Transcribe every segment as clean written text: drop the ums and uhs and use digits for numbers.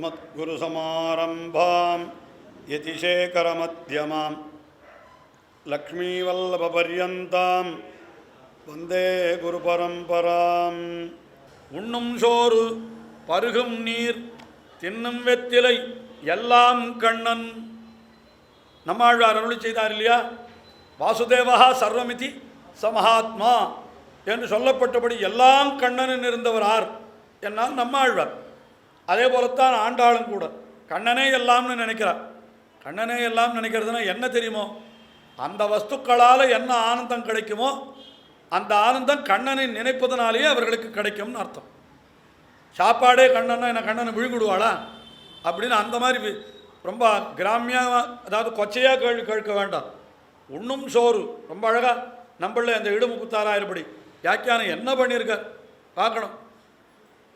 अस्मद्गुरुसमारम्भां यतिशेखरमध्यमां लक्ष्मीवल्लभपर्यन्तां वन्दे गुरुपरम्पराम्. உண்ணும் சோறு பருகும் நீர் தின்னும் வெத்திலை எல்லாம் கண்ணன். நம்மாழ்வார் அருளி செய்தார் இல்லையா? வாசுதேவா சர்வமிதி சமஹாத்மா என்று சொல்லப்பட்டபடி எல்லாம் கண்ணனின் இருந்தவர் ஆர் என்னால் நம்மாழ்வார். அதே போலத்தான் ஆண்டாளும் கூட கண்ணனே எல்லாம்னு நினைக்கிறார். கண்ணனே எல்லாம் நினைக்கிறதுனா என்ன தெரியுமோ, அந்த வஸ்துக்களால் என்ன ஆனந்தம் கிடைக்குமோ அந்த ஆனந்தம் கண்ணனை நினைப்பதனாலேயே அவர்களுக்கு கிடைக்கும்னு அர்த்தம். சாப்பாடே கண்ணன்னா என்ன கண்ணனை விழுங்கிடுவாளா அப்படின்னு அந்த மாதிரி ரொம்ப கிராமியமாக, அதாவது கொச்சையாக கேள்வி கேட்க வேண்டாம். உண்ணும் சோறு ரொம்ப அழகாக நம்மள அந்த இடுமுக்குத்தாராயிரப்படி வியாக்கியானம் என்ன பண்ணியிருக்கார் பார்க்கணும்.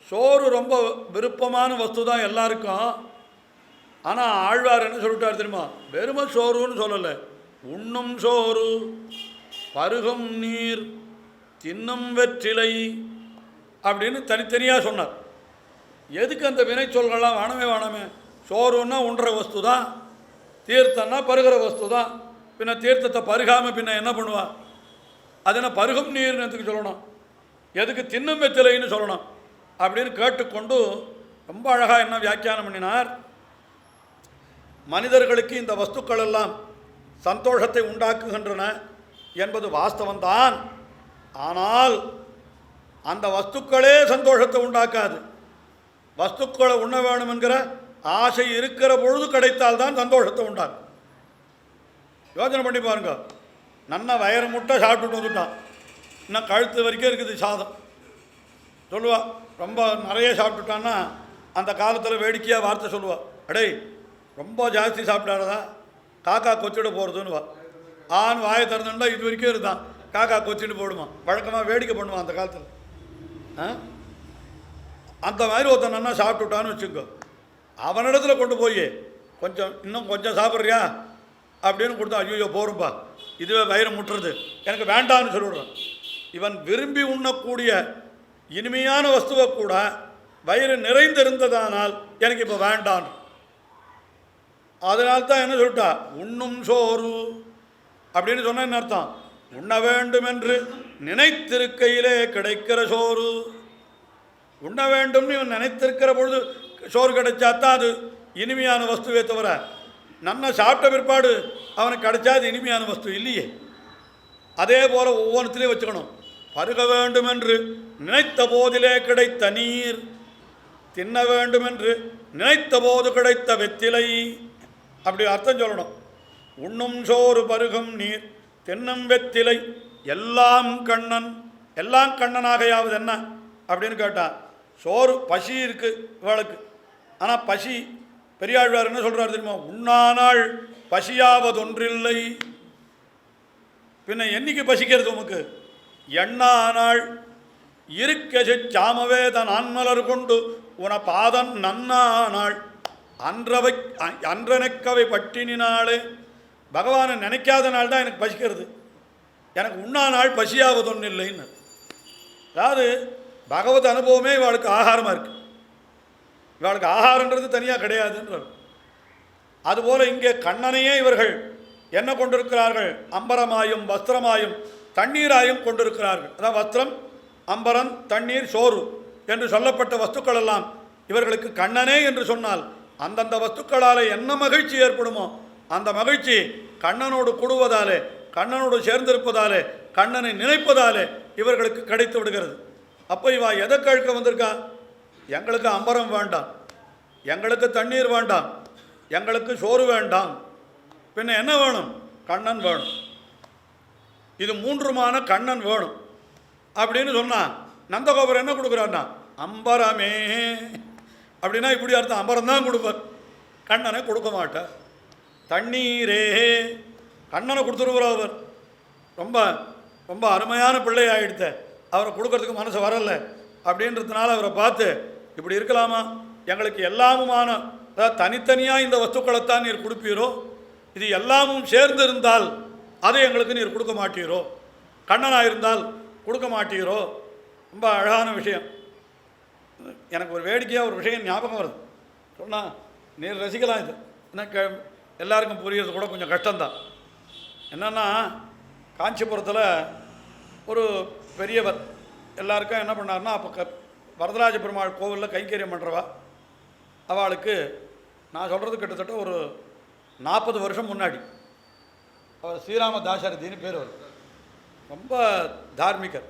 சோறு ரொம்ப விருப்பமான வஸ்து தான் எல்லாருக்கும். ஆனால் ஆழ்வார் என்ன சொல்லிட்டார் தெரியுமா? வெறுமை சோறுன்னு சொல்லலை, உண்ணும் சோறு பருகும் நீர் தின்னும் வெற்றிலை அப்படின்னு தனித்தனியாக சொன்னார். எதுக்கு அந்த வினை சொல்கலாம்? வேணாமே. சோறுன்னா உண்ற வஸ்து தான், தீர்த்தம்னா பருகிற வஸ்து தான். பின்ன தீர்த்தத்தை பருகாமல் பின்ன என்ன பண்ணுவா? அது என்ன பருகும் நீர்னு எதுக்கு சொல்லணும்? எதுக்கு தின்னும் வெற்றிலைன்னு சொல்லணும் அப்படின்னு கேட்டுக்கொண்டு ரொம்ப அழகாக என்ன வியாக்கியானம் பண்ணினார். மனிதர்களுக்கு இந்த வஸ்துக்கள் எல்லாம் சந்தோஷத்தை உண்டாக்குகின்றன என்பது வாஸ்தவம்தான். ஆனால் அந்த வஸ்துக்களே சந்தோஷத்தை உண்டாக்காது. வஸ்துக்களை உண்ண வேணும் என்கிற ஆசை இருக்கிற பொழுது கிடைத்தால்தான் சந்தோஷத்தை உண்டாகும். யோசனை பண்ணி பாருங்க. நன்ன வயிறு முட்டை சாப்பிட்டுட்டு வந்துட்டான், இன்னும் கழுத்து வரைக்கும் இருக்குது சாதம். சொல்லுவா ரொம்ப நிறைய சாப்பிட்டுட்டான்னா அந்த காலத்தில் வேடிக்கையாக வார்த்தை சொல்லுவா, அடே ரொம்ப ஜாஸ்தி சாப்பிட்டாரதா காக்கா கொச்சிட போகிறதுன்னுவா. ஆண் வாயை திறந்துட்டா இது வரைக்கும் இருந்தான், காக்கா கொச்சிட்டு போடுமா. வழக்கமாக வேடிக்கை பண்ணுவான் அந்த காலத்தில். அந்த மாதிரி ஒருத்தன் நன்னா சாப்பிட்டுட்டான்னு வச்சுக்கோ, அவனிடத்துல கொண்டு போய் இன்னும் கொஞ்சம் சாப்பிட்றியா அப்படின்னு கொடுத்தா, ஐயோ போரும்பா இதுவே வயிறு முட்டுறது, எனக்கு வேண்டான்னு சொல்லிவிடுறான். இவன் விரும்பி உண்ணக்கூடிய இனிமையான வஸ்துவை கூட வயிறு நிறைந்திருந்ததானால் எனக்கு இப்போ வேண்டான். அதனால்தான் என்ன சொல்லிட்டா, உண்ணும் சோறு அப்படின்னு சொன்ன என்ன அர்த்தம்? உண்ண வேண்டும் என்று நினைத்திருக்கையிலே கிடைக்கிற சோறு. உண்ண வேண்டும்னு இவன் நினைத்திருக்கிற பொழுது சோறு கிடைச்சாத்தான் அது இனிமையான வஸ்துவே தவிர நன்ன சாப்பிட்ட பிற்பாடு அவனுக்கு கிடைச்சா அது இனிமையான வஸ்து இல்லையே. அதே போல் ஒவ்வொன்றுத்திலையும் வச்சுக்கணும். பருக வேண்டும் என்று நினைத்த போதிலே கிடைத்த நீர், தின்ன வேண்டும் என்று நினைத்த போது கிடைத்த வெத்திலை, அப்படி அர்த்தம் சொல்லணும். உண்ணும் சோறு பருகும் நீர் தின்னும் வெத்திலை எல்லாம் கண்ணன். எல்லாம் கண்ணனாகையாவது என்ன அப்படின்னு கேட்டான். சோறு பசி இருக்குது இவளுக்கு, ஆனால் பசி பெரியாழ்வார் என்ன சொல்கிறார் தெரியுமா? உண்ணானாள் பசியாவதொன்றில்லை. பின்ன என்னைக்கு பசிக்கிறது உமக்கு? எண்ணானாள் இருக்கெசு சாமவேத நான்மலர் கொண்டு உன பாதன் நன்னானாள் அன்றனைக்கவை பட்டினினாலே. பகவானை நினைக்காத நாள் தான் எனக்கு பசிக்கிறது, எனக்கு உண்ணானாள் பசியாவதொன்னு இல்லைன்னு. அதாவது பகவத் அனுபவமே இவளுக்கு ஆகாரமாக இருக்குது. இவளுக்கு ஆகாரன்றது தனியாக கிடையாதுன்றார். அதுபோல் இங்கே கண்ணனையே இவர்கள் என்ன கொண்டிருக்கிறார்கள்? அம்பரமாயும் வஸ்திரமாயும் தண்ணீராயும் கொண்டிருக்கிறார்கள். அதான் வஸ்திரம், அம்பரம், தண்ணீர், சோறு என்று சொல்லப்பட்ட வஸ்துக்கள் எல்லாம் இவர்களுக்கு கண்ணனே என்று சொன்னால் அந்தந்த வஸ்துக்களால் என்ன மகிழ்ச்சி ஏற்படுமோ அந்த மகிழ்ச்சி கண்ணனோடு கூடுவதாலே, கண்ணனோடு சேர்ந்திருப்பதாலே, கண்ணனை நினைப்பதாலே இவர்களுக்கு கிடைத்து விடுகிறது. அப்போ இவா எதை கழுக்க வந்திருக்கா? எங்களுக்கு அம்பரம் வேண்டாம், எங்களுக்கு தண்ணீர் வேண்டாம், எங்களுக்கு சோறு வேண்டாம், பின்ன என்ன வேணும்? கண்ணன் வேணும். இது மூன்றுமான கண்ணன் வேணும் அப்படின்னு சொன்னான். நந்தகோபுரம் என்ன கொடுக்குறாருன்னா அம்பரமே அப்படின்னா இப்படி அர்த்தம். அம்பரம் தான் கொடுப்பார், கண்ணனை கொடுக்க மாட்டார். தண்ணீரே கண்ணனை கொடுத்துருக்குறார். அவர் ரொம்ப ரொம்ப அருமையான பிள்ளை ஆகிடுத்த, அவரை கொடுக்கறதுக்கு மனசு வரல அப்படின்றதுனால அவரை பார்த்து இப்படி இருக்கலாமா? எங்களுக்கு எல்லாமுமான, அதாவது தனித்தனியாக இந்த வஸ்துக்களைத்தான் நீர் கொடுப்பீரோ, இது எல்லாமும் சேர்ந்து இருந்தால் அதை எங்களுக்கு நீர் கொடுக்க மாட்டீரோ, கண்ணனாக இருந்தால் கொடுக்க மாட்டீரோ. ரொம்ப அழகான விஷயம். எனக்கு ஒரு வேடிக்கையாக ஒரு விஷயம் ஞாபகம் வருது. சொன்னால் நீர் ரசிக்கலாம். இது என்ன எல்லாருக்கும் புரியறது கூட கொஞ்சம் கஷ்டம்தான். என்னென்னா காஞ்சிபுரத்தில் ஒரு பெரியவர் எல்லாருக்கும் என்ன பண்ணார்னா, அப்போ வரதராஜ பெருமாள் கோவிலில் கைங்கரியம் பண்ணுறவா அவளுக்கு நான் சொல்கிறது கிட்டத்தட்ட ஒரு 40 வருஷம் முன்னாடி. அவர் ஸ்ரீராம தாசரதின்னு பேர். அவர் ரொம்ப தார்மிகர்,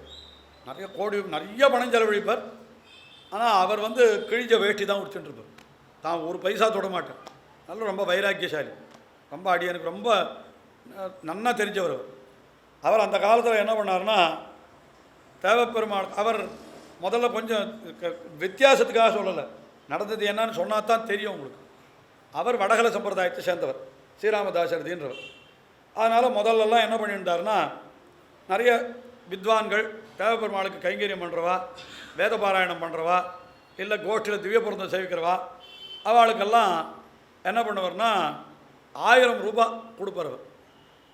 நிறைய பணம் செலவழிப்பார். ஆனால் அவர் கிழிஞ்ச வேஷ்டி தான் உடுத்துட்டுருப்பார், தான் ஒரு பைசா தொட மாட்டார். நல்ல ரொம்ப வைராக்கியசாலி, ரொம்ப எனக்கு ரொம்ப நன்னா தெரிஞ்சவர். அவர் அந்த காலத்தில் என்ன பண்ணார்னா, தேவப்பெருமாள் அவர் முதல்ல கொஞ்சம் வித்தியாசத்துக்காக சொல்லலை, நடந்தது என்னன்னு சொன்னால் தான் தெரியும் உங்களுக்கு. அவர் வடகல சம்பிரதாயத்தை சேர்ந்தவர், ஸ்ரீராமதாசரதின்றவர். அதனால் முதல்லலாம் என்ன பண்ணிட்டார்னா, நிறைய வித்வான்கள் தேவப்பெருமாளுக்கு கைங்கரியம் பண்ணுறவா, வேத பாராயணம் பண்ணுறவா, இல்லை கோஷ்டியில் திவ்ய பொருந்தம் சேவிக்கிறவா, அவளுக்கெல்லாம் என்ன பண்ணுவார்னா 1000 ரூபா கொடுப்பவர்.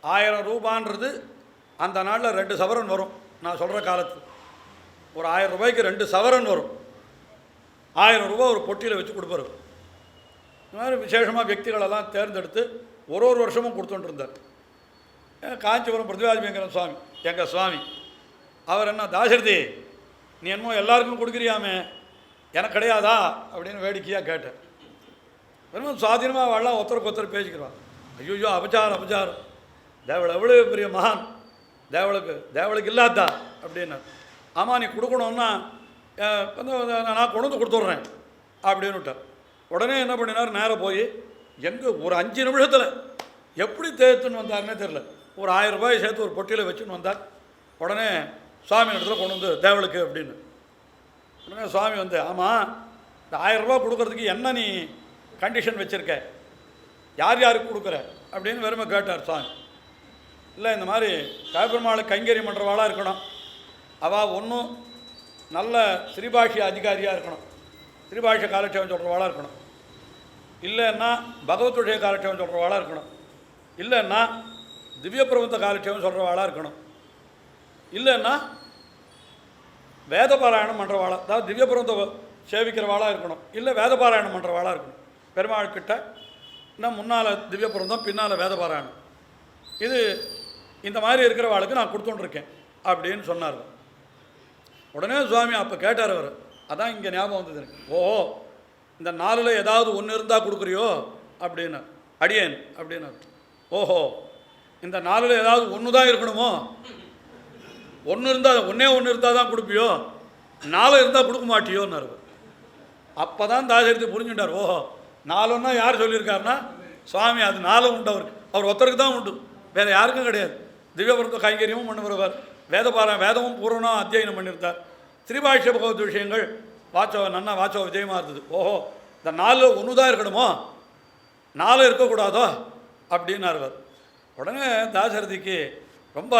1000 ரூபான்றது அந்த நாளில் 2 சவரன் வரும். நான் சொல்கிற காலத்தில் ஒரு 1000 ரூபாய்க்கு 2 சவரன் வரும். 1000 ரூபா ஒரு பொட்டியில் வச்சு கொடுப்பார். இந்த மாதிரி விசேஷமாக வியக்திகளெல்லாம் தேர்ந்தெடுத்து ஒரு வருஷமும் கொடுத்துட்டு இருந்தார். காஞ்சிபுரம் பிரதிபாதிபங்கரன் சுவாமி எங்கள் சுவாமி அவர் என்ன, தாசரதி நீ என்னமோ எல்லாருக்கும் கொடுக்குறியாமே, எனக்கு கிடையாதா அப்படின்னு வேடிக்கையாக கேட்டார். வெறும் சுவாதீனமாக வாழலாம், ஒருத்தருக்கு ஒருத்தர் பேசிக்கிறான். ஐயோ அபச்சாரம், தேவளை எவ்வளோ பெரிய மகான், தேவளுக்கு இல்லாதா அப்படின்னா. ஆமாம் நீ கொடுக்கணுன்னா நான் கொண்டு கொடுத்துட்றேன் அப்படின்னு விட்டார். உடனே என்ன பண்ணினார், நேராக போய் எங்கே ஒரு 5 நிமிஷத்தில் எப்படி தேர்த்துன்னு வந்தார்னே தெரில, ஒரு 1000 ரூபாய் சேர்த்து ஒரு பொட்டியில் வச்சுன்னு வந்தார். உடனே சுவாமி இடத்துல கொண்டு தேவளுக்கு அப்படின்னு. உடனே சுவாமி ஆமாம் இந்த 1000 ரூபா கொடுக்கறதுக்கு என்ன நீ கண்டிஷன் வச்சுருக்க, யாருக்கு கொடுக்குற அப்படின்னு வெறுமை கேட்டார் சுவாமி. இல்லை இந்த மாதிரி தேவப்பெருமாளுக்கு கைங்கரியம் பண்ணுறவாளாக இருக்கணும், அவள் ஒன்றும் நல்ல ஸ்ரீபாஷ்ய அதிகாரியாக இருக்கணும், ஸ்ரீபாஷ்ய காலட்சேபம் சொல்கிறவாளாக இருக்கணும், இல்லைன்னா பகவத் விஷய காலட்சேபம் சொல்கிறவாளாக இருக்கணும், இல்லைன்னா திவ்ய பிரபந்த காலட்சேபம் சொல்கிறவாளாக இருக்கணும், இல்லைன்னா வேத பாராயணம் பண்ணுறவாளா, அதாவது திவ்ய பிரபந்த சேவிக்கிறவாளாக இருக்கணும், இல்லை வேத பாராயணம் பண்ணுறவாளாக இருக்கணும். பெருமாள் கிட்ட இன்னும் முன்னால் திவ்ய பிரபந்தம், பின்னால் வேத பாராயணம், இது இந்த மாதிரி இருக்கிறவாளுக்கு நான் கொடுத்துட்டுருக்கேன் அப்படின்னு சொன்னார். உடனே சுவாமி அப்போ கேட்டார் அவர், அதான் இங்கே ஞாபகம் வந்தது எனக்கு. இந்த 4ல் ஏதாவது ஒன்று இருந்தால் கொடுக்குறியோ அப்படின்னு, அடியேன் அப்படின்னார். ஓஹோ இந்த 4ல் ஏதாவது ஒன்று தான் இருக்கணுமோ, ஒன்று இருந்தால் தான் கொடுப்பியோ, 4 இருந்தால் கொடுக்க மாட்டியோன்னார். அப்போ தான் தாசரதி புரிஞ்சுட்டார். ஓஹோ 4ன்னா யார் சொல்லியிருக்காருன்னா சுவாமி, அது 4 உண்டு அவருக்கு, அவர் ஒருத்தருக்கு தான் உண்டு, வேறு யாருக்கும் கிடையாது. திவ்யபுரத்த கைங்கரியமும் பண்ண வருவார், வேதமும் பூர்வமாக அத்தியனம் பண்ணியிருந்தார். ஸ்ரீபாஷ்ய பகவத் விஷயங்கள் நன்னா வாச்சோ விஜயமாக இருந்தது. ஓஹோ இந்த 4 ஒன்று தான் இருக்கணுமோ, 4 இருக்கக்கூடாதோ அப்படின்னார். உடனே தாசரதிக்கு ரொம்ப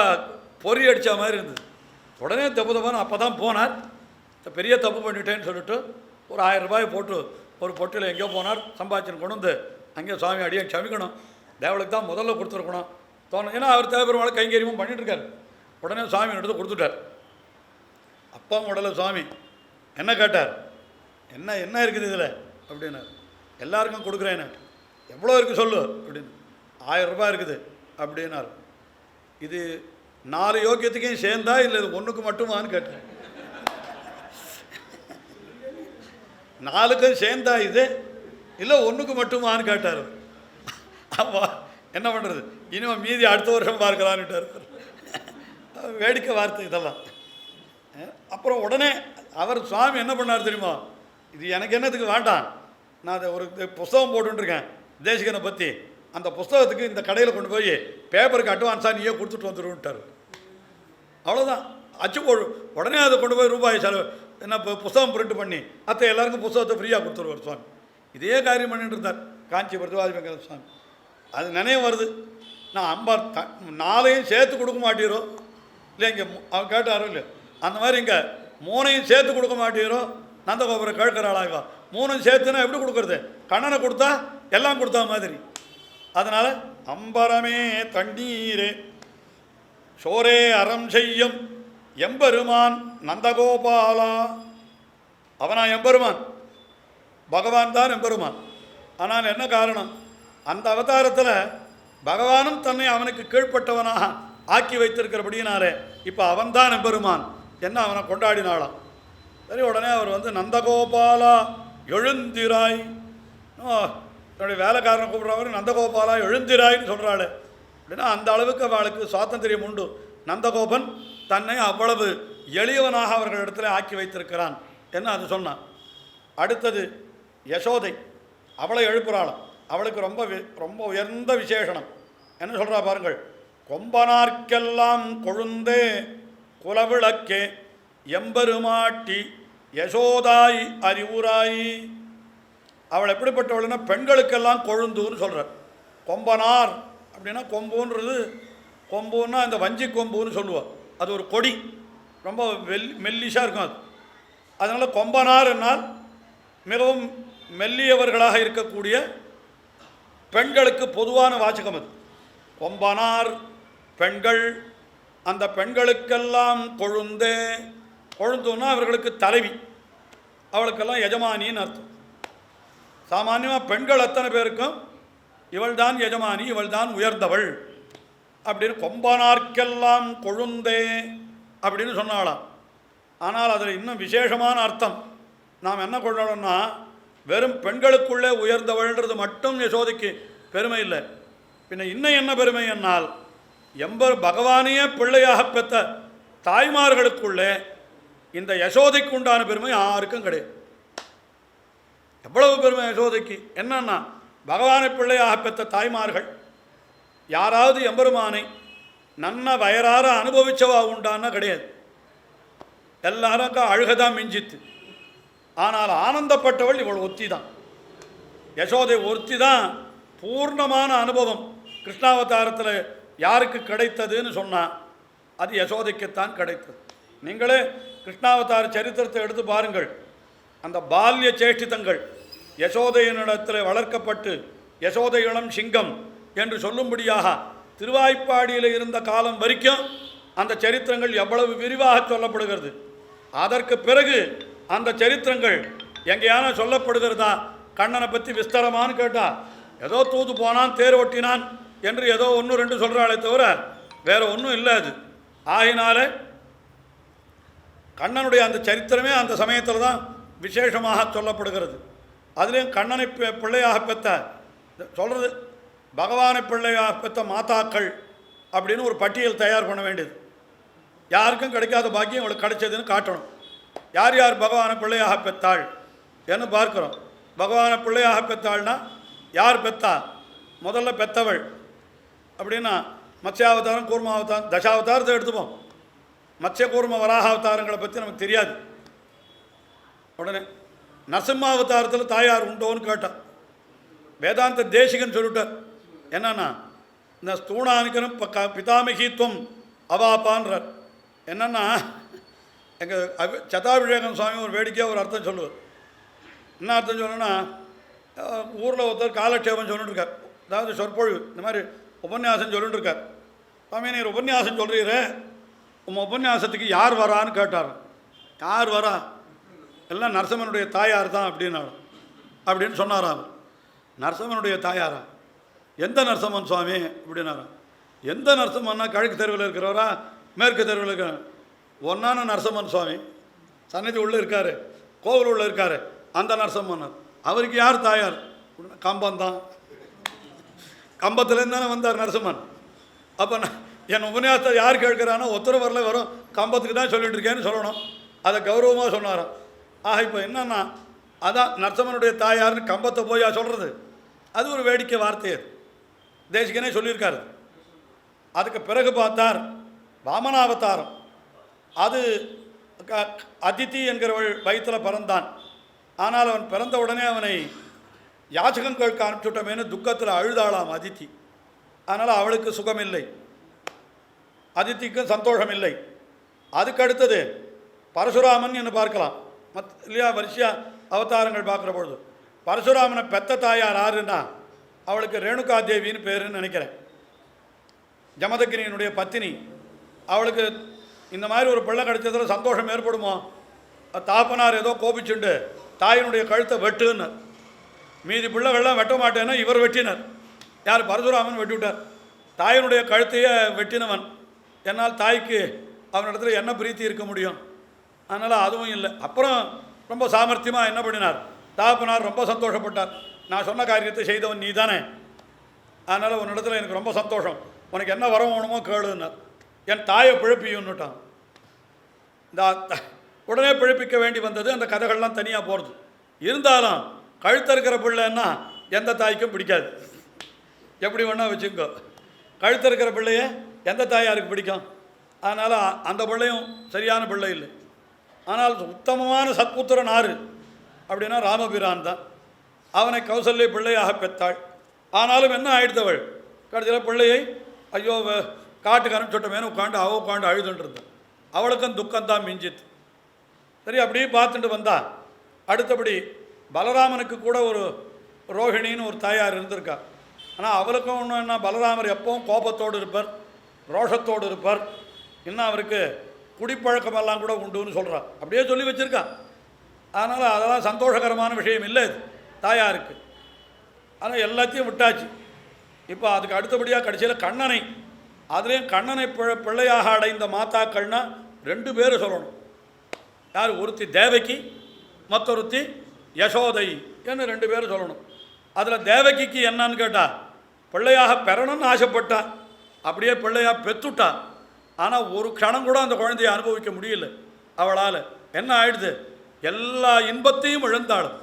பொறி அடித்த மாதிரி இருந்தது. உடனே தப்புன்னு அப்போ தான் போனார். பெரிய தப்பு பண்ணிட்டேன்னு சொல்லிட்டு ஒரு 1000 ரூபாய் போட்டு ஒரு பொட்டியில் எங்கேயோ போனார், சம்பாதிச்சுன்னு கொண்டு வந்து அங்கேயே சுவாமி அடியே க்ஷமிக்கணும், தேவளுக்கு தான் முதல்ல கொடுத்துருக்கணும் தோணும், ஏன்னா அவர் தேவபெருமாளை கைங்கரியமும் பண்ணிட்டுருக்கார். உடனே சுவாமி எடுத்து கொடுத்துட்டார். அப்பா உடலை சுவாமி என்ன கேட்டார், என்ன இருக்குது இதில் அப்படின்னார். எல்லாருக்கும் கொடுக்குறேன்னு. எவ்வளோ இருக்குது சொல்லு அப்படின்னு. 1000 ரூபாய் இருக்குது அப்படின்னார். இது 4 யோக்கியத்துக்கும் சேர்ந்தா இல்லை இது ஒன்றுக்கு மட்டுமான்னு கேட்டேன். 4க்கும் சேர்ந்தா இது இல்லை ஒன்றுக்கு மட்டுமான்னு கேட்டார். அப்பா என்ன பண்ணுறது, இனிமேல் மீதி அடுத்த வருஷம் பார்க்கலான்னுட்டார். வேடிக்கை வார்த்தை இதெல்லாம். அப்புறம் உடனே அவர் சுவாமி என்ன பண்ணார் தெரியுமா, இது எனக்கு என்னத்துக்கு வேண்டாம், நான் அதை ஒரு புஸ்தகம் போட்டுருக்கேன் தேசிகனை பற்றி, அந்த புஸ்தகத்துக்கு இந்த கடையில் கொண்டு போய் பேப்பருக்கு அட்வான்ஸாக நீயே கொடுத்துட்டு வந்துடுவிட்டார். அவ்வளோதான், அச்சு போடு. உடனே அதை கொண்டு போய் ரூபாய் செலவு என்ன புஸ்தகம் பிரிண்ட் பண்ணி அத்தை எல்லாருக்கும் புஸ்தகத்தை ஃப்ரீயாக கொடுத்துருவார் சுவாமி. இதே காரியம் பண்ணிட்டு இருந்தார் காஞ்சி பிரதிபாதிபங்கர சுவாமி. அது நினைவு வருது. நான் 4ஐயும் சேர்த்து கொடுக்க மாட்டீரோ இல்லை, இங்கே அவன் கேட்டாரோ இல்லை, அந்த மாதிரி இங்கே 3ஐயும் சேர்த்து கொடுக்க மாட்டீரோ, நந்தகோபுரம் கேட்குறாளாய்வா. 3ம் சேர்த்துனா எப்படி கொடுக்குறது, கண்ணனை கொடுத்தா எல்லாம் கொடுத்தா மாதிரி. அதனால் அம்பரமே தண்ணீரே சோரே அறம் செய்யும் எம்பெருமான் நந்தகோபாலா, அவனா எம்பெருமான். பகவான் தான் எம்பெருமான். ஆனால் என்ன காரணம்? அந்த அவதாரத்தில் பகவானும் தன்னை அவனுக்கு கீழ்ப்பட்டவனாக ஆக்கி வைத்திருக்கிறபடியினாலே இப்போ அவன்தான் எம்பெருமான் என்ன அவனை கொண்டாடினாளாம். சரி, உடனே அவர் வந்து நந்தகோபாலா எழுந்திராய், என்னுடைய வேலைக்காரனை கூப்பிட்றவர் நந்தகோபாலா எழுந்திராய்ன்னு சொல்கிறாள். அப்படின்னா அந்த அளவுக்கு அவளுக்கு சுவாதந்திரியம் உண்டு. நந்தகோபன் தன்னை அவ்வளவு எளியவனாக அவர்களிடத்தில் ஆக்கி வைத்திருக்கிறான் என்ன அது சொன்னான். அடுத்தது யசோதை, அவளை எழுப்புறாளாம். அவளுக்கு ரொம்ப ரொம்ப உயர்ந்த விசேஷனம் என்ன சொல்கிறா பாருங்கள். கொம்பனார்க்கெல்லாம் கொழுந்தே குலவிளக்கே எம்பெருமாட்டி யசோதாய் அறிவுராய். அவள் எப்படிப்பட்டவள்னா பெண்களுக்கெல்லாம் கொழுந்துன்னு சொல்கிறார். கொம்பனார் அப்படின்னா கொம்புன்றது, கொம்புன்னா இந்த வஞ்சி கொம்புன்னு சொல்லுவாள். அது ஒரு கொடி, ரொம்ப மெல்லிஷாக இருக்கும் அது. அதனால் கொம்பனார் என்னால் மிகவும் மெல்லியவர்களாக இருக்கக்கூடிய பெண்களுக்கு பொதுவான வாசகம் அது. கொம்பனார் பெண்கள், அந்த பெண்களுக்கெல்லாம் கொழுந்தே, கொழுந்துன்னா அவர்களுக்கு தலைவி, அவளுக்கெல்லாம் எஜமானின்னு அர்த்தம். சாமான்யமாக பெண்கள் அத்தனை பேருக்கும் இவள் தான் எஜமானி, இவள் தான் உயர்ந்தவள் அப்படின்னு கொம்பனார்க்கெல்லாம் கொழுந்தே அப்படின்னு சொன்னாலாம். ஆனால் அதில் இன்னும் விசேஷமான அர்த்தம் நாம் என்ன கொள்ளணும்னா, வெறும் பெண்களுக்குள்ளே உயர்ந்தவள்ன்றது மட்டும் யசோதைக்கு பெருமை இல்லை. பின்ன இன்னும் என்ன பெருமை என்னால், பகவானையே பிள்ளையாக பெற்ற தாய்மார்களுக்குள்ளே இந்த யசோதைக்கு உண்டான பெருமை யாருக்கும் கிடையாது. எவ்வளவு பெருமை யசோதைக்கு! என்னன்னா, பகவானை பிள்ளையாக பெற்ற தாய்மார்கள் யாராவது எம்பெருமானை நன்ன வயறார அனுபவிச்சவா உண்டான்னா கிடையாது. எல்லாருக்கும் அழுகதான் மிஞ்சித்து. ஆனால் ஆனந்தப்பட்டவள் இவள் ஒத்தி தான். யசோதை ஒருத்தி தான் பூர்ணமான அனுபவம் கிருஷ்ணாவதாரத்தில் யாருக்கு கிடைத்ததுன்னு சொன்னால் அது யசோதைக்குத்தான் கிடைத்தது. நீங்களே கிருஷ்ணாவதார சரித்திரத்தை எடுத்து பாருங்கள். அந்த பால்ய சேஷ்டிதங்கள் யசோதையினிடத்தில் வளர்க்கப்பட்டு யசோதை இளம் சிங்கம் என்று சொல்லும்படியாக திருவாய்ப்பாடியில் இருந்த காலம் வரைக்கும் அந்த சரித்திரங்கள் எவ்வளவு விரிவாக சொல்லப்படுகிறது. அதற்கு பிறகு அந்த சரித்திரங்கள் எங்கேயான சொல்லப்படுகிறதா? கண்ணனை பற்றி விஸ்தரமானு கேட்டால் ஏதோ தூது போனான், தேர் ஒட்டினான் என்று ஏதோ ஒன்று ரெண்டு சொல்கிறாளே தவிர வேறு ஒன்றும் இல்லை அது. ஆகினாலே கண்ணனுடைய அந்த சரித்திரமே அந்த சமயத்தில் தான் விசேஷமாக சொல்லப்படுகிறது. அதுலேயும் கண்ணனை பிள்ளையாக பெற்ற சொல்கிறது, பகவானை பிள்ளையாக பெற்ற மாதாக்கள் அப்படின்னு ஒரு பட்டியல் தயார் பண்ண வேண்டியது. யாருக்கும் கிடைக்காத பாக்கியம் அவளுக்கு கிடைச்சதுன்னு காட்டணும். யார் யார் பகவானை பிள்ளையாக பெற்றாள் என்று பார்க்குறோம். பகவானை பிள்ளையாக பெற்றாள்னா யார் பெற்றா? முதல்ல பெற்றவள் அப்படின்னா மத்ஸ்யாவதாரம், கூர்மாவதாரம், தசாவதாரத்தை எடுத்துப்போம். மத்ஸ்ய கூர்ம வராக அவதாரங்களை பற்றி நமக்கு தெரியாது. உடனே நரசிம்மாவதாரத்தில் தாயார் உண்டோன்னு கேட்டார். வேதாந்த தேசிகன் சொல்லிட்டார். என்னன்னா, இந்த ஸ்தூணானிக்கனும் பிதாமகித்துவம் அவாப்பான்றார். என்னென்னா, எங்கள் சதாபிஷேகம் சுவாமி ஒரு வேடிக்கையாக ஒரு அர்த்தம் சொல்லுவார். என்ன அர்த்தம் சொல்லணும்னா, ஊரில் ஒருத்தர் காலக்ஷேபம் சொல்லிட்டுருக்கார், அதாவது சொற்பொழிவு இந்த மாதிரி உபன்யாசம் சொல்லிட்டுருக்கார். சுவாமி நீர் உபன்யாசம் சொல்கிறீரே, உங்கள் உபன்யாசத்துக்கு யார் வரான்னு கேட்டார். யார் வரா? எல்லாம் நரசிம்மனுடைய தாயார் தான் அப்படின்னு சொன்னாராம். நரசிம்மனுடைய தாயாரா? எந்த நரசிம்மன் சுவாமி அப்படின்னாராம். எந்த நரசிம்மன்னா கிழக்கு தெருவில் இருக்கிறவரா மேற்கு தெருவில் இருக்கிற ஒன்றான நரசிம்மன் சுவாமி சன்னதி உள்ளே இருக்கார், கோவில் உள்ளே இருக்கார், அந்த நரசிம்மன். அவருக்கு யார் தாயார்? கம்பம் தான். கம்பத்துலேருந்து தானே வந்தார் நரசிம்மன். அப்போ என் உபன்யாசத்தை யார் கேட்குறானோ ஒருத்தர் வரல, வரும் கம்பத்துக்கு தான் சொல்லிட்டு இருக்கேன்னு சொல்லணும். அதை கௌரவமாக சொன்னாராம். இப்போ என்னன்னா, அதான் நரசிம்மனுடைய தாயார்னு கம்பத்தை போயா சொல்கிறது? அது ஒரு வேடிக்கை வார்த்தை. அது தேசிகனே சொல்லியிருக்காரு. அதுக்கு பிறகு பார்த்தார் வாமனாவதாரம். அது அதித்தி என்கிறவள் வயிற்றில் பிறந்தான். ஆனால் அவன் பிறந்த உடனே அவனை யாச்சகங்களுக்கு அனுப்பிச்சுட்டமேனு துக்கத்தில் அழுதாளாம் அதித்தி. அதனால் அவளுக்கு சுகமில்லை, அதித்திக்கும் சந்தோஷம் இல்லை. அதுக்கு அடுத்தது பரசுராமன் என்று பார்க்கலாம் இல்லையா? வரிசையா அவதாரங்கள் பார்க்குற பொழுது பரசுராமனை பெத்த தாயார் யாருன்னா அவளுக்கு ரேணுகா தேவின்னு பேருன்னு நினைக்கிறேன். ஜமதகிரியினுடைய பத்தினி. அவளுக்கு இந்த மாதிரி ஒரு பிள்ளை கிடைச்சதில் சந்தோஷம் ஏற்படுமோ? தாப்பனார் ஏதோ கோபிச்சுண்டு தாயினுடைய கழுத்தை வெட்டுன்னார். மீதி பிள்ளைகள்லாம் வெட்ட மாட்டேன்னா இவர் வெட்டினார். யார்? பரசுராமன் வெட்டி விட்டார். தாயினுடைய கழுத்தையே வெட்டினவன். என்னால் தாய்க்கு அவனிடத்துல என்ன பிரீத்தி இருக்க முடியும்? அதனால் அதுவும் இல்லை. அப்புறம் ரொம்ப சாமர்த்தியமாக என்ன பண்ணினார்? தாப்பனார் ரொம்ப சந்தோஷப்பட்டார். நான் சொன்ன காரியத்தை செய்தவன் நீ தானே, அதனால் உன்னிடத்தில் எனக்கு ரொம்ப சந்தோஷம், உனக்கு என்ன வரம் வேணுமோ கேளுன்னார். என் தாயை பிழைப்பியுன்னுட்டான். இந்த உடனே பிழைப்பிக்க வேண்டி வந்தது. அந்த கதைகள்லாம் தனியாக போகிறது. இருந்தாலும் கழுத்த இருக்கிற பிள்ளைன்னா எந்த தாய்க்கும் பிடிக்காது. எப்படி வேணால் வச்சுக்கோ, கழுத்த இருக்கிற பிள்ளைய எந்த தாயாருக்கு பிடிக்கும்? அதனால் அந்த பிள்ளையும் சரியான பிள்ளை இல்லை. ஆனால் உத்தமமான சத்புத்திரன் ஆறு அப்படின்னா ராமபிரான் தான். அவனை கௌசல்யை பிள்ளையாக பெற்றாள். ஆனாலும் என்ன ஆயிடுத்தவள்? கடைசியில் பிள்ளையை ஐயோ காட்டுக்கு அனுப்பிச்சுட்டமேனு உட்காந்து அழுதுன்றிருந்தான். அவளுக்கும் துக்கம்தான் மிஞ்சித்து. சரி, அப்படியே பார்த்துட்டு வந்தா. அடுத்தபடி பலராமனுக்கு கூட ஒரு ரோஹிணின்னு ஒரு தாயார் இருந்திருக்கா. ஆனால் அவளுக்கும் ஒன்று என்ன, பலராமர் எப்பவும் கோபத்தோடு இருப்பார், ரோஷத்தோடு இருப்பார். இன்னும் அவருக்கு குடிப்பழக்கமெல்லாம் கூட உண்டுன்னு சொல்கிறார். அப்படியே சொல்லி வச்சுருக்கா. அதனால் அதெல்லாம் சந்தோஷகரமான விஷயம் இல்லை இது தாயாருக்கு. ஆனால் எல்லாத்தையும் விட்டாச்சு. இப்போ அதுக்கு அடுத்தபடியாக கடைசியில் கண்ணனை, அதுலேயும் கண்ணனை பிள்ளையாக அடைந்த மாதாக்கள்னா 2 பேர் சொல்லணும். யார்? ஒருத்தி தேவகி, மற்றொருத்தி யசோதை என்று 2 பேர் சொல்லணும். அதில் தேவகிக்கு என்னன்னு கேட்டால், பிள்ளையாக பெறணும்னு ஆசைப்பட்டா, அப்படியே பிள்ளையாக பெற்றுட்டா. ஆனால் ஒரு க்ஷணம் கூட அந்த குழந்தையை அனுபவிக்க முடியல அவளால். என்ன ஆயிடுது? எல்லா இன்பத்தையும் இழந்தாளும்.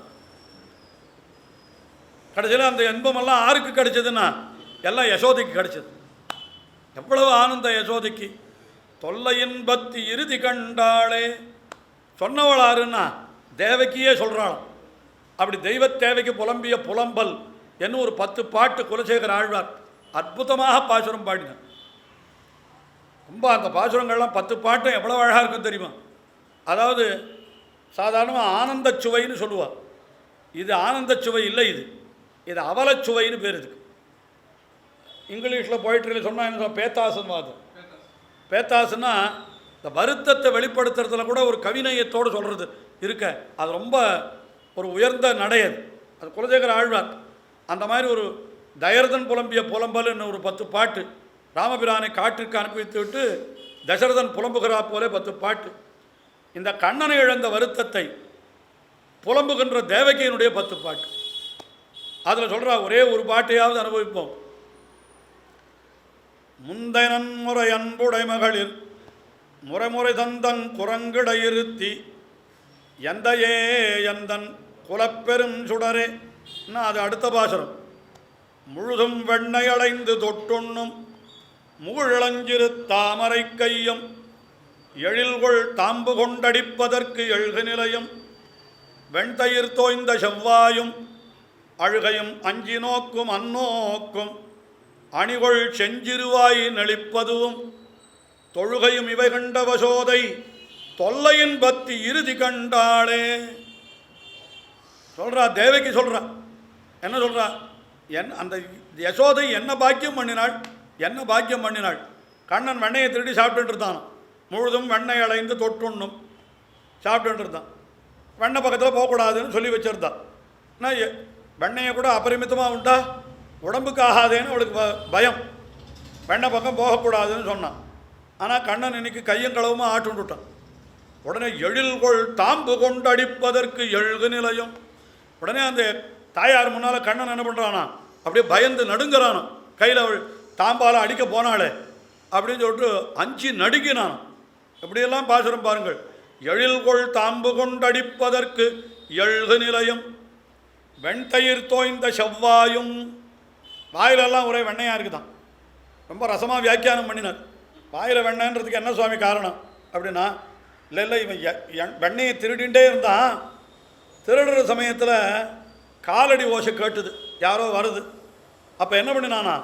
கடைசியில் அந்த இன்பமெல்லாம் யாருக்கு கிடைச்சதுன்னா எல்லாம் யசோதைக்கு கிடைச்சது. எவ்வளவு ஆனந்த யசோதைக்கு! தொல்லை இன்பத்தி இறுதி கண்டாளே. சொன்னவள் ஆறுன்னா தேவகியே சொல்கிறாளாம். அப்படி தெய்வத் தேவைக்கு புலம்பிய புலம்பல் என்ன ஒரு 10 பாட்டு குலசேகர ஆழ்வார் அற்புதமாக பாசுரம் பாடினார். ரொம்ப அந்த பாசுரங்கள்லாம் 10 பாட்டும் எவ்வளோ அழகாக இருக்கும் தெரியுமா? அதாவது சாதாரணமாக ஆனந்த சுவைன்னு சொல்லுவாள். இது ஆனந்த சுவை இல்லை, இது அவலச்சுவைன்னு பேர். இதுக்கு இங்கிலீஷில் போயிட்ரியில் சொன்னால் என்ன சொல்ல, பேத்தாசன் வாதம். பேத்தாசுன்னா இந்த வருத்தத்தை வெளிப்படுத்துறதுல கூட ஒரு கவிநயத்தோடு சொல்கிறது இருக்க, அது ரொம்ப ஒரு உயர்ந்த நடை. அது குலசேகர ஆழ்வார் அந்த மாதிரி ஒரு தயரதன் புலம்பிய புலம்பல் என்ன ஒரு 10 பாட்டு. ராமபிரானை காட்டிற்கு அனுப்பிவித்து விட்டு தசரதன் புலம்புகிறா போலே 10 பாட்டு. இந்த கண்ணனை இழந்த வருத்தத்தை புலம்புகின்ற தேவகியினுடைய 10 பாட்டு. அதில் சொல்கிறா, ஒரே ஒரு பாட்டையாவது அனுபவிப்போம். முந்தனன் முறை அன்புடை மகளிர் முறைமுறை தந்தன் குரங்கிடையிருத்தி எந்தையே எந்தன் குலப்பெரும் சுடரே. அது அடுத்த பாசுரம். முழுதும் வெண்ணெய் அடைந்து தொட்டுண்ணும் முகிழஞ்சிறு தாமரை கையும் எழில்கொள் தாம்பு கொண்டடிப்பதற்கு எழுகு நிலையும் வெண்தயிர் தோய்ந்த செவ்வாயும் அழுகையும் அஞ்சி நோக்கும் அந்நோக்கும் அணிகொள் செஞ்சிறுவாய் நெளிப்பதுவும் தொழுகையும் இவை கண்ட வசோதை தொல்லையின் பத்தி இறுதி கண்டாளே. சொல்கிறா தேவகி, சொல்கிறா என்ன சொல்கிறா? அந்த யசோதை என்ன பாக்கியம் பண்ணினாள், என்ன பாக்கியம் பண்ணினாள். கண்ணன் வெண்ணையை திருடி சாப்பிட்டுட்டு இருந்தான். முழுதும் வெண்ணெய் அடைந்து தொட்டுண்ணும் சாப்பிட்டுட்டு இருந்தான். வெண்ணெய் பக்கத்தில் போகக்கூடாதுன்னு சொல்லி வச்சுருந்தான். ஆனால் வெண்ணெயை கூட அபரிமிதமாக உண்டா, உடம்புக்கு ஆகாதேன்னு அவளுக்கு பயம். வெண்ணெய் பக்கம் போகக்கூடாதுன்னு சொன்னான். ஆனால் கண்ணன் இன்னைக்கு கையும் களவுமா ஆட்டுண்டுட்டான். உடனே எழில்கொள் தாம்பு கொண்டு அடிப்பதற்கு எழுகு நிலையும். உடனே அந்த தாயார் முன்னால் கண்ணன் என்ன பண்ணுறானா, அப்படியே பயந்து நடுங்கிறானோ. கையில் அவள் தாம்பால் அடிக்க போனாளே அப்படின்னு சொல்லிட்டு அஞ்சு நடுங்கினான். எப்படியெல்லாம் பாசுரம் பாருங்கள். எழில்கொள் தாம்பு கொண்டடிப்பதற்கு எழுகு நிலையும் வெண்தயிர் தோய்ந்த செவ்வாயும். வாயிலெல்லாம் ஒரே வெண்ணையாக இருக்குதான். ரொம்ப ரசமாக வியாக்கியானம் பண்ணினார். வாயில் வெண்ணன்றதுக்கு என்ன சுவாமி காரணம் அப்படின்னா, இல்லை இவன் வெண்ணையை திருடிகிட்டே இருந்தான். திருடுற சமயத்தில் காலடி ஓசை கேட்டுது, யாரோ வருது. அப்போ என்ன பண்ணினானா,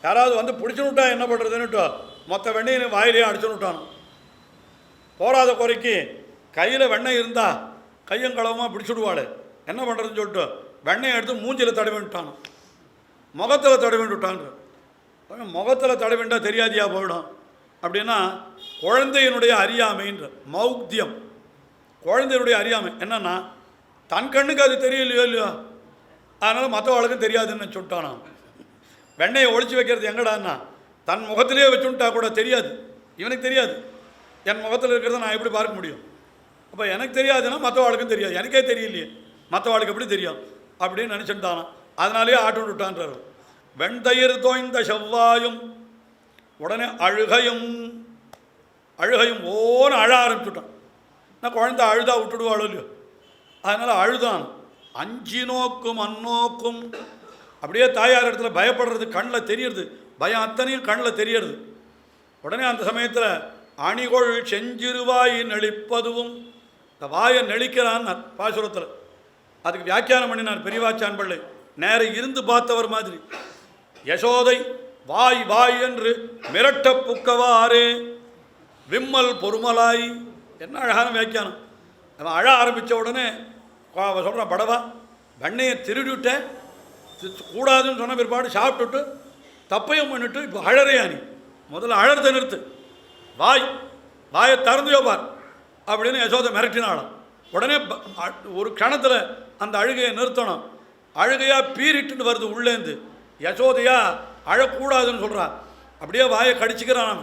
யாராவது வந்து பிடிச்சுன்னு விட்டா என்ன பண்ணுறதுன்னுட்டோ மொத்த வெண்ணையை வாயிலையும் அடிச்சுன்னு விட்டானோ. போராத குறைக்கு கையில் வெண்ணெய் இருந்தால் கையங்களவமாக பிடிச்சுடுவாள். என்ன பண்ணுறதுன்னு சொல்லிட்டு வெண்ணெயை எடுத்து மூஞ்சில் தடவிட்டானோ, முகத்தில் தடவிட்டான்ற. முகத்தில் தடவிண்டா தெரியாதியா போயிடும் அப்படின்னா குழந்தையினுடைய அறியாமைன்ற மௌக்தியம். குழந்தையினுடைய அறியாமை என்னென்னா, தன் கண்ணுக்கு அது தெரியலையோ இல்லையோ, அதனால் மற்றவளுக்கும் தெரியாதுன்னு சொல்லிட்டானான். வெண்ணையை ஒழிச்சு வைக்கிறது எங்கடான்னா தன் முகத்திலே வச்சுட்டா கூட தெரியாது, இவனுக்கு தெரியாது. என் முகத்தில் இருக்கிறத நான் எப்படி பார்க்க முடியும்? அப்போ எனக்கு தெரியாதுன்னா மற்றவாளுக்கும் தெரியாது, எனக்கே தெரியலையே மற்றவாளுக்கு எப்படி தெரியும் அப்படின்னு நினச்சிட்டானான். அதனாலேயே ஆட்டு விட்டான்றார். வெண்தயிர் தோய்ந்த செவ்வாயும் உடனே அழுகையும் ஓன்னு அழ ஆரம்பிச்சுட்டான். நான் குழந்தை அழுதா விட்டுடுவாளோ இல்லையோ, அதனால் அழுதான். அஞ்சி நோக்கும் அந்நோக்கும், அப்படியே தாயார் இடத்துல பயப்படுறது கண்ணில் தெரியறது, பயம் அத்தனையும் கண்ணில் தெரியறது. உடனே அந்த சமயத்தில் அணிகொள் செஞ்சிருவாய் நெளிப்பதுவும், இந்த வாயை நெளிக்கிறான் பாசுரத்தில். அதுக்கு வியாக்கியானம் பண்ணினார் பெரியவாச்சான் பிள்ளை, நேரம் இருந்து பார்த்தவர் மாதிரி. யசோதை வாய் வாய் என்று மிரட்ட புக்கவாரே விம்மல் பொறுமலாய். என்ன அழகான வியாக்கியானம். அவன் அழ ஆரம்பித்த உடனே சொல்கிறான், படவா வெண்ணையை திருடிவிட்டேன், கூடாதுன்னு சொன்ன பிற்பாடு சாப்பிட்டுட்டு தப்பையும் பண்ணிட்டு இப்போ அழறையா, நீ முதல்ல அழறதை நிறுத்து, வாயை திறந்து வைப்பார் அப்படின்னு யசோதை மிரட்டினாலும். உடனே ஒரு க்ஷணத்தில் அந்த அழுகையை நிறுத்தணும். அழுகையாக பீறிட்டு வருது உள்ளேந்து. யசோதையா அழக்கூடாதுன்னு சொல்கிறான், அப்படியே வாயை கடிச்சிக்கிறான்.